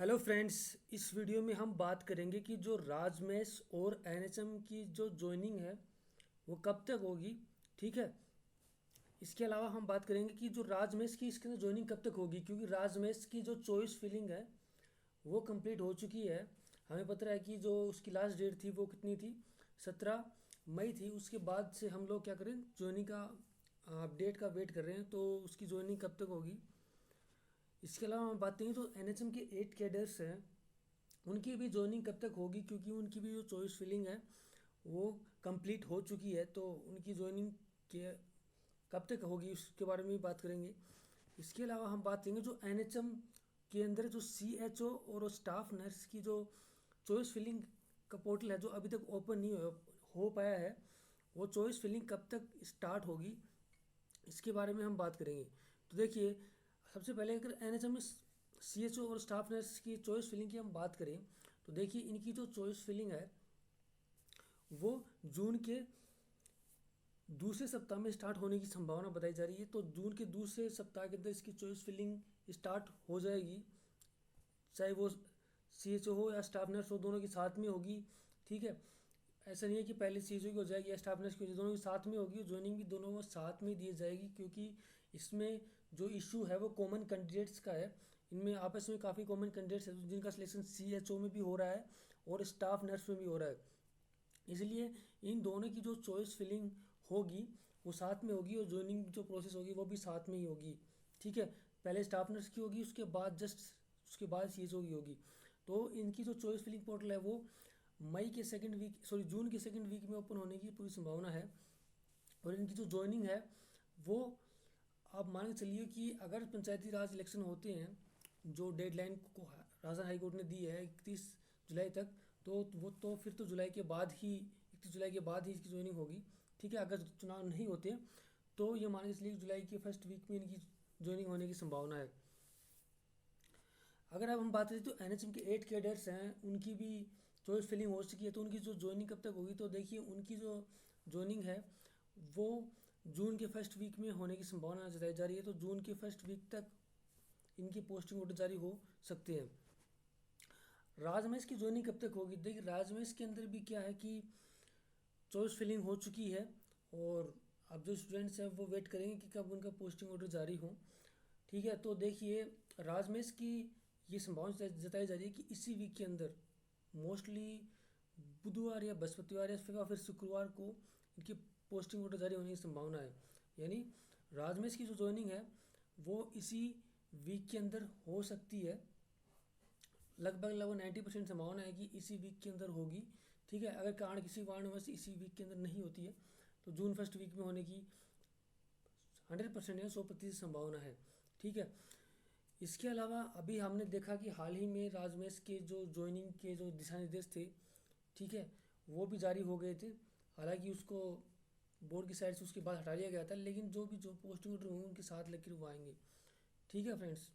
Hello friends, इस video में हम बात करेंगे कि जो राजमेश और एनएचएम की जो ज्वाइनिंग है वो कब तक होगी। ठीक है। इसके अलावा हम बात करेंगे कि जो राजमेश की इसके अंदर ज्वाइनिंग कब तक होगी, क्योंकि राजमेश की जो चॉइस फिलिंग है वो कंप्लीट हो चुकी है। हमें पता है कि जो उसकी लास्ट डेट थी वो कितनी थी, 17 मई थी। उसके बाद से हम लोग क्या करें, ज्वाइनिंग का अपडेट का वेट कर रहे हैं, तो उसकी ज्वाइनिंग कब तक होगी। इसके अलावा हम बात करेंगे तो एनएचएम के 8 कैडर्स हैं, उनकी भी ज्वाइनिंग कब तक होगी, क्योंकि उनकी भी जो चॉइस फिलिंग है वो कंप्लीट हो चुकी है। तो उनकी ज्वाइनिंग के कब तक होगी उसके बारे में भी बात करेंगे। इसके अलावा हम बात करेंगे जो एनएचएम के अंदर जो सीएचओ और स्टाफ नर्स की जो चॉइस फिलिंग का पोर्टल है जो अभी तक ओपन नहीं हो पाया है, वो चॉइस फिलिंग कब तक स्टार्ट होगी इसके बारे में हम बात करेंगे। तो देखिए, सबसे पहले अगर एनएचएम में सीएचओ और स्टाफ नर्स की चॉइस फिलिंग की हम बात करें, तो देखिए इनकी जो चॉइस फिलिंग है वो जून के दूसरे सप्ताह में स्टार्ट होने की संभावना बताई जा रही है। तो जून के दूसरे सप्ताह के अंदर इसकी चॉइस फिलिंग स्टार्ट हो जाएगी, चाहे वो सीएचओ हो या स्टाफ नर्स हो, दोनों की साथ में होगी। ठीक है। ऐसा नहीं है कि पहले सीएचओ की हो जाएगी या स्टाफ नर्स की हो जाएगी, दोनों की साथ में होगी। ज्वाइनिंग भी दोनों में साथ में दी जाएगी, क्योंकि इसमें जो इशू है वो कॉमन कैंडिडेट्स का है। इनमें आपस में काफ़ी कॉमन कैंडिडेट्स हैं जिनका सिलेक्शन सीएचओ में भी हो रहा है और स्टाफ नर्स में भी हो रहा है। इसलिए इन दोनों की जो चॉइस फिलिंग होगी वो साथ में होगी और ज्वाइनिंग जो प्रोसेस होगी वो भी साथ में ही होगी। ठीक है। पहले स्टाफ नर्स की होगी, उसके बाद सीएचओ की होगी। तो इनकी जो चॉइस फिलिंग पोर्टल है वो जून के सेकंड वीक में ओपन होने की पूरी संभावना है। और इनकी जो ज्वाइनिंग है वो आप मान के चलिए कि अगर पंचायती राज इलेक्शन होते हैं, जो डेडलाइन को राजस्थान हाई कोर्ट ने दी है 31 जुलाई तक, तो वो तो फिर तो जुलाई के बाद ही 31 जुलाई के बाद ही इसकी ज्वाइनिंग होगी। ठीक है। अगर चुनाव नहीं होते तो ये मान के चलिए जुलाई के फर्स्ट वीक में इनकी ज्वाइनिंग होने की संभावना है। अगर अब हम बात करें तो एनएचएम के 8 कैडर्स हैं, उनकी भी चॉइस फिलिंग हो चुकी है। तो उनकी जो ज्वाइनिंग कब तक होगी, तो देखिए उनकी जो ज्वाइनिंग है वो जून के फर्स्ट वीक में होने की संभावना जताई जा रही है। तो जून के फर्स्ट वीक तक इनकी पोस्टिंग ऑर्डर जारी हो सकते हैं। राजमेश की ज्वाइनिंग कब तक होगी, देखिए राजमेश के अंदर भी क्या है कि चॉइस फिलिंग हो चुकी है और अब जो स्टूडेंट्स हैं वो वेट करेंगे कि कब उनका पोस्टिंग ऑर्डर जारी हो। ठीक है। तो देखिए राजमेश की ये संभावना जताई जा रही है कि इसी वीक के अंदर मोस्टली बुधवार या बृहस्पतिवार या फिर शुक्रवार को इनकी पोस्टिंग ऑर्डर जारी होने की संभावना है। यानी राजमेश की जो ज्वाइनिंग है वो इसी वीक के अंदर हो सकती है। लगभग 90% संभावना है कि इसी वीक के अंदर होगी। ठीक है। अगर कारण किसी कारणवश इसी वीक के अंदर नहीं होती है तो जून फर्स्ट वीक में होने की 100% या 100% संभावना है। ठीक है। इसके अलावा अभी हमने देखा कि हाल ही में राजमेश के जो ज्वाइनिंग के जो दिशा निर्देश थे, ठीक है, वो भी जारी हो गए थे। हालांकि उसको बोर्ड की साइड से उसके बाद हटा लिया गया था, लेकिन जो पोस्टिंग ऑर्डर होंगे उनके साथ लेकर वो आएंगे। ठीक है फ्रेंड्स।